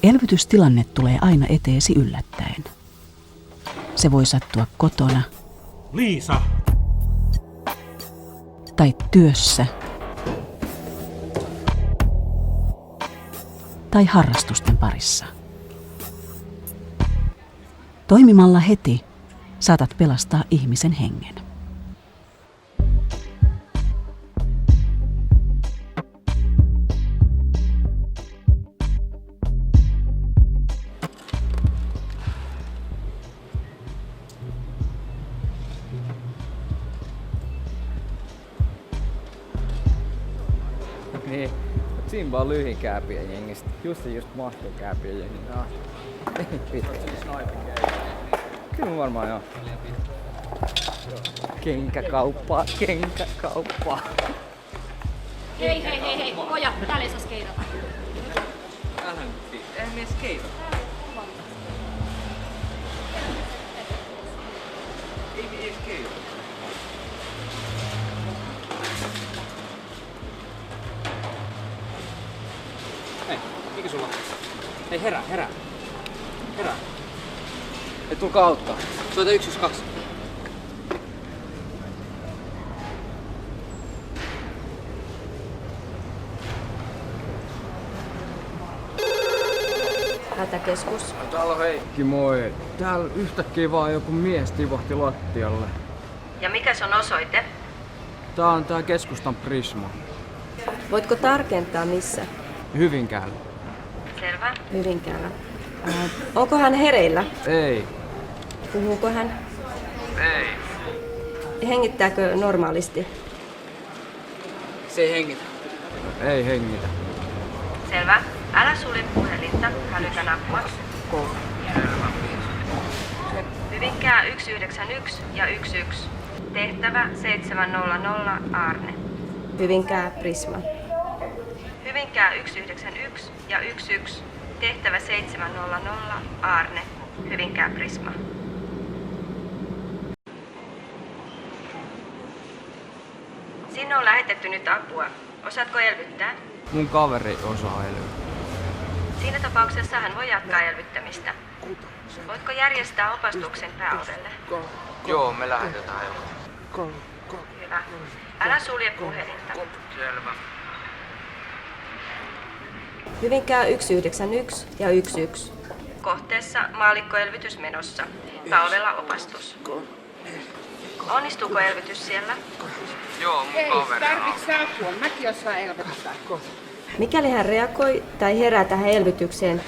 Elvytystilanne tulee aina eteesi yllättäen. Se voi sattua kotona. Liisa! Tai työssä. Tai harrastusten parissa. Toimimalla heti saatat pelastaa ihmisen hengen. Niin, mut siinä vaan lyhin kääpien jengistä. Just mahtuu kääpien jengiin. Kyllä mä varmaan joo. Kenkäkauppaa. Hei, pojat, täällä ei saa skeirata. Eihän mies skeirata. Ei skeirata. Hei, mikä sulla? Hei, herää. Hei, tulkaa auttaa. Soita 112. Hätäkeskus. Täällä on Heikki, moi. Täällä yhtäkkiä vaan joku mies tivahti lattialle. Ja mikä se on osoite? Tää on tää keskustan Prisma. Voitko tarkentaa missä? Hyvinkäällä. Selvä. Hyvinkäällä. Onko hän hereillä? Ei. Puhuuko hän? Ei. Hengittääkö normaalisti? Se ei hengitä. Ei hengitä. Selvä. Älä sulje puhelinta, hälytä nappua. Hyvinkää 191 ja 11. Tehtävä 700 Aarne. Hyvinkää Prisma. Hyvinkää 191 ja 11. Tehtävä 700 Aarne. Hyvinkää Prisma. Sinne on lähetetty nyt apua. Osaatko elvyttää? Mun kaveri osaa elvyttää. Siinä tapauksessa hän voi jatkaa elvyttämistä. Voitko järjestää opastuksen pääovelle? Joo, me lähetetään jo. Hyvä. Älä sulje puhelinta. Selvä. Hyvinkää 191 ja 11. Kohteessa maallikkoelvytys menossa. Pääovella opastus. Onnistuuko elvytys siellä? Joo, mun kaveri on. Tarvitsetko apua? Mäkin osaan elvyttää. Mikäli hän reagoi tai herää tähän elvytykseen,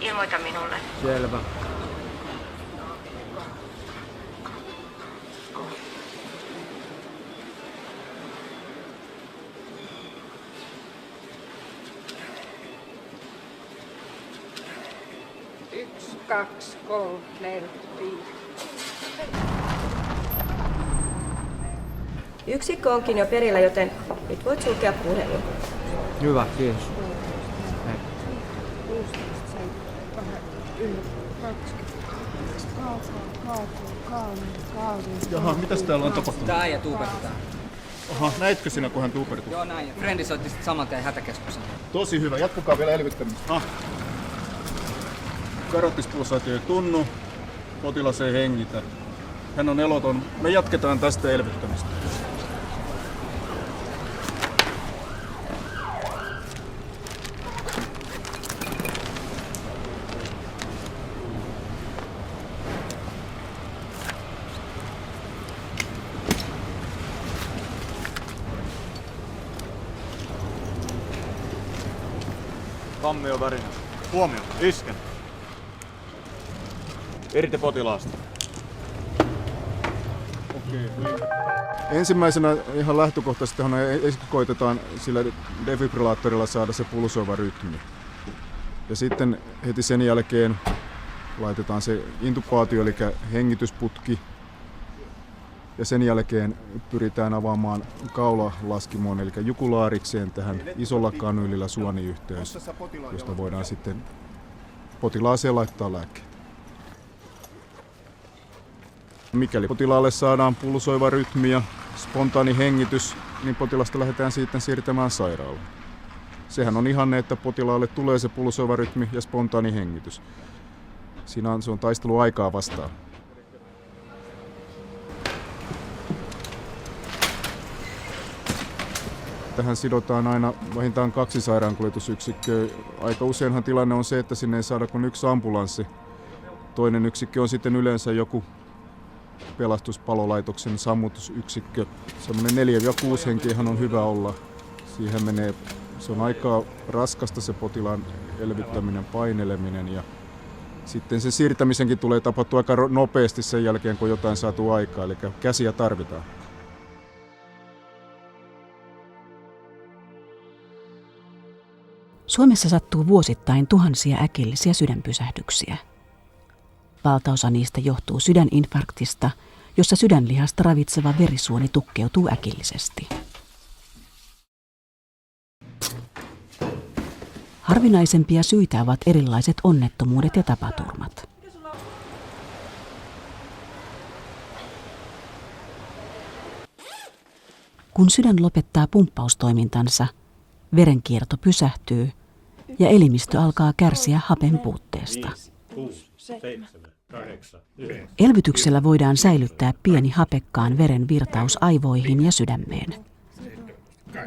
ilmoita minulle. Selvä. Yksi, kaksi, kolme, neljä, viisi. Yksikkö onkin jo perillä, joten nyt voit sulkea puhelin. Hyvä, kiitos. Hei. 16, 20. Jaha, mitäs täällä on tapahtunut? Tää äijä tuupertaa. Aha, näitkö sinä, kun hän tuupertui? Joo, näin. Ja frendi soitti sit saman tien hätäkeskuksen. Tosi hyvä, jatkakaa vielä elvyttämistä. Karottispulsaatio ei tunnu, potilas ei hengitä. Hän on eloton. Me jatketaan tästä elvyttämistä. Kammio värinä. Huomio, isken. Erite potilaasta. Ensimmäisenä ihan lähtökohtaisesti koitetaan sillä defibrillaattorilla saada se pulsoiva rytmi. Ja sitten heti sen jälkeen laitetaan se intubaatio eli hengitysputki. Ja sen jälkeen pyritään avaamaan kaulalaskimoon eli jukulaarikseen tähän isolla kanyylillä suoniyhteys, josta voidaan sitten potilaaseen laittaa lääkkeet. Mikäli potilaalle saadaan pulsoiva rytmi ja spontaani hengitys, niin potilasta lähdetään sitten siirtämään sairaalaan. sehän on ihanne, että potilaalle tulee se pulsoiva rytmi ja spontaani hengitys. Se on taistelu aikaa vastaan. Tähän sidotaan aina vähintään 2 sairaankuljetusyksikköä. Aika useinhan tilanne on se, että sinne ei saada kuin 1 ambulanssi. Toinen yksikkö on sitten yleensä joku pelastuspalolaitoksen sammutusyksikkö. Semmoinen 4-6 henkeähän on hyvä olla. Se on aika raskasta se potilaan elvyttäminen, paineleminen ja sitten sen siirtämisenkin tulee tapahtua aika nopeasti sen jälkeen, kun jotain saatu aikaa, eli käsiä tarvitaan. Suomessa sattuu vuosittain tuhansia äkillisiä sydänpysähdyksiä. Valtaosa niistä johtuu sydäninfarktista, jossa sydänlihasta ravitseva verisuoni tukkeutuu äkillisesti. Harvinaisempia syitä ovat erilaiset onnettomuudet ja tapaturmat. Kun sydän lopettaa pumppaustoimintansa, verenkierto pysähtyy ja elimistö alkaa kärsiä hapen puutteesta. Elvytyksellä voidaan säilyttää pieni hapekkaan veren virtaus aivoihin ja sydämeen.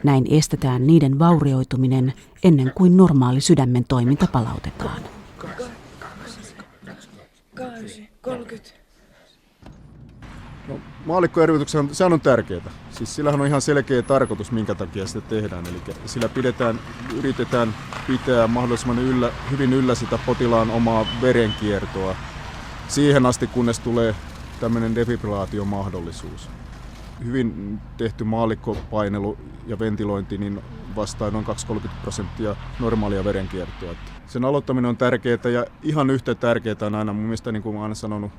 Näin estetään niiden vaurioituminen ennen kuin normaali sydämen toiminta palautetaan. No, maallikkoelvytyksen sehän on tärkeää. Siis sillähän on ihan selkeä tarkoitus, minkä takia sitä tehdään. Eli sillä yritetään pitää mahdollisimman hyvin yllä sitä potilaan omaa verenkiertoa siihen asti, kunnes tulee tämmöinen defibrillaatiomahdollisuus. Hyvin tehty maallikkopainelu ja ventilointi niin vastaa noin 20-30% normaalia verenkiertoa. Sen aloittaminen on tärkeää ja ihan yhtä tärkeää on aina, mun mielestä niin kuin mä oon aina sanonut,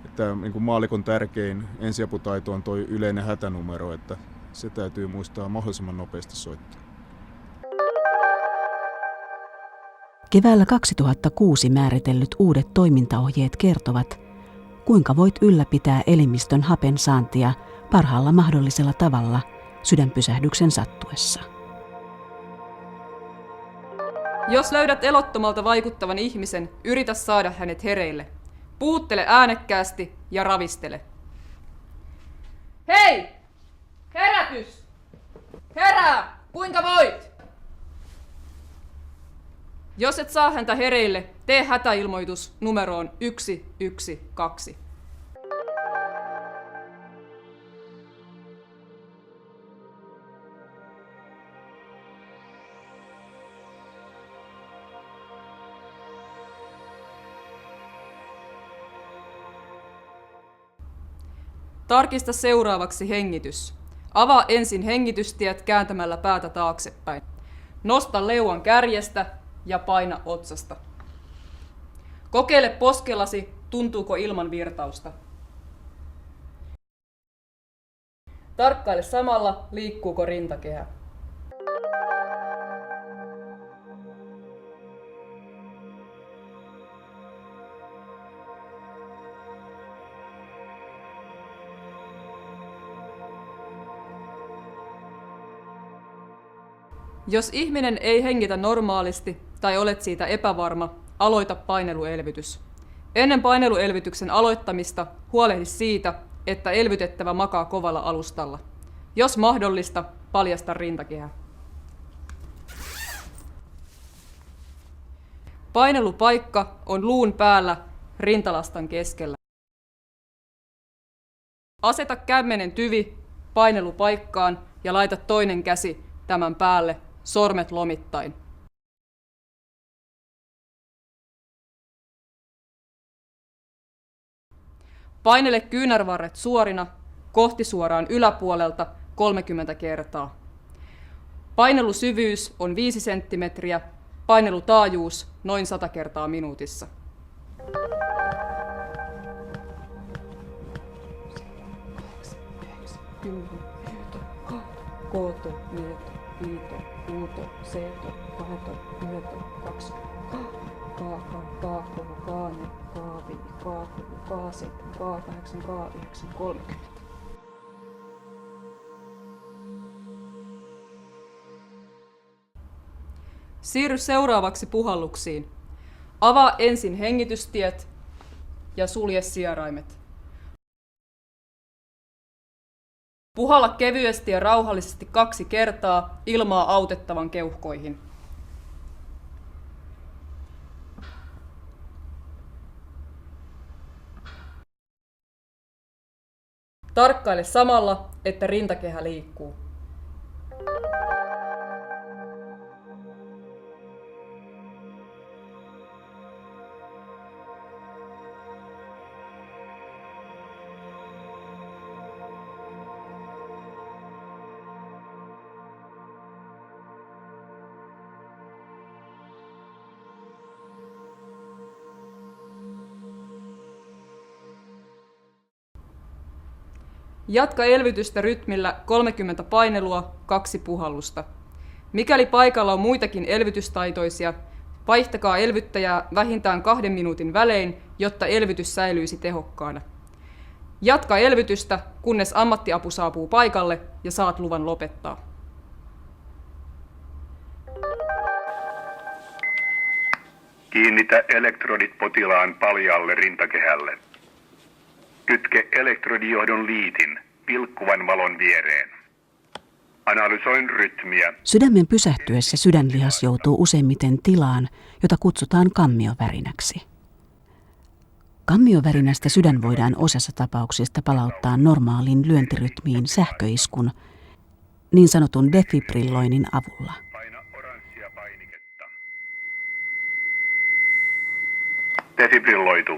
että niin kuin maallikon tärkein ensiaputaito on tuo yleinen hätänumero, että se täytyy muistaa mahdollisimman nopeasti soittaa. Keväällä 2006 määritellyt uudet toimintaohjeet kertovat, kuinka voit ylläpitää elimistön hapen saantia parhaalla mahdollisella tavalla sydänpysähdyksen sattuessa. Jos löydät elottomalta vaikuttavan ihmisen, yritä saada hänet hereille. Puhuttele äänekkäästi ja ravistele. Hei! Herätys! Herää! Kuinka voit? Jos et saa häntä hereille, tee hätäilmoitus numeroon 112. Tarkista seuraavaksi hengitys. Avaa ensin hengitystiet kääntämällä päätä taaksepäin. Nosta leuan kärjestä ja paina otsasta. Kokeile poskellasi, tuntuuko ilman virtausta. Tarkkaile samalla, liikkuuko rintakehä. Jos ihminen ei hengitä normaalisti tai olet siitä epävarma, aloita paineluelvytys. Ennen paineluelvytyksen aloittamista huolehdi siitä, että elvytettävä makaa kovalla alustalla. Jos mahdollista, paljasta rintakehä. Painelupaikka on luun päällä rintalastan keskellä. Aseta kämmenen tyvi painelupaikkaan ja laita toinen käsi tämän päälle, sormet lomittain. Painele kyynärvarret suorina, kohti suoraan yläpuolelta 30 kertaa. Painelusyvyys on 5 senttimetriä, painelutaajuus noin 100 kertaa minuutissa. Kooto, mieto, viito, uuto, seeto, kaheto, yöto, kaksi, kaaka, kaakulu, kaane, kaavi, kaakulu, kaaset, K8, K9, 30. Siirry seuraavaksi puhalluksiin. Avaa ensin hengitystiet ja sulje sieraimet. Puhalla kevyesti ja rauhallisesti 2 kertaa ilmaa autettavan keuhkoihin. Tarkkaile samalla, että rintakehä liikkuu. Jatka elvytystä rytmillä 30 painelua, 2 puhallusta. Mikäli paikalla on muitakin elvytystaitoisia, vaihtakaa elvyttäjää vähintään 2 minuutin välein, jotta elvytys säilyisi tehokkaana. Jatka elvytystä, kunnes ammattiapu saapuu paikalle ja saat luvan lopettaa. Kiinnitä elektrodit potilaan paljaalle rintakehälle. Kytke elektrodijohdon liitin vilkkuvan valon viereen. Analysoin rytmiä. Sydämen pysähtyessä sydänlihas joutuu useimmiten tilaan, jota kutsutaan kammiovärinäksi. Kammiovärinästä sydän voidaan osassa tapauksista palauttaa normaaliin lyöntirytmiin sähköiskun, niin sanotun defibrilloinnin avulla. Paina oranssia painiketta. Defibrilloitu.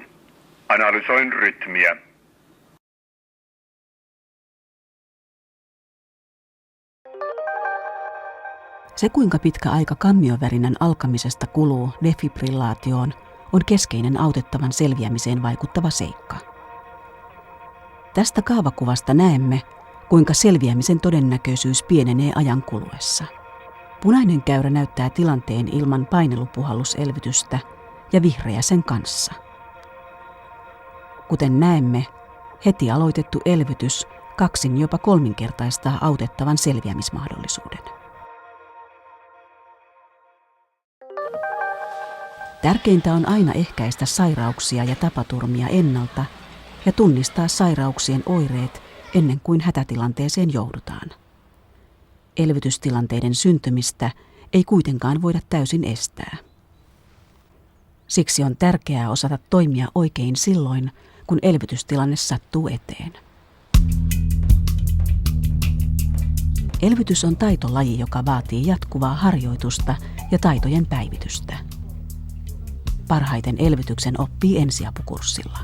Analysoin rytmiä. Se, kuinka pitkä aika kammiovärinän alkamisesta kuluu defibrillaatioon, on keskeinen autettavan selviämiseen vaikuttava seikka. Tästä kaavakuvasta näemme, kuinka selviämisen todennäköisyys pienenee ajan kuluessa. Punainen käyrä näyttää tilanteen ilman painelupuhalluselvytystä ja vihreä sen kanssa. Kuten näemme, heti aloitettu elvytys 2- jopa 3-kertaistaa autettavan selviämismahdollisuuden. Tärkeintä on aina ehkäistä sairauksia ja tapaturmia ennalta ja tunnistaa sairauksien oireet ennen kuin hätätilanteeseen joudutaan. Elvytystilanteiden syntymistä ei kuitenkaan voida täysin estää. Siksi on tärkeää osata toimia oikein silloin, kun elvytystilanne sattuu eteen. Elvytys on taitolaji, joka vaatii jatkuvaa harjoitusta ja taitojen päivitystä. Parhaiten elvytyksen oppii ensiapukurssilla.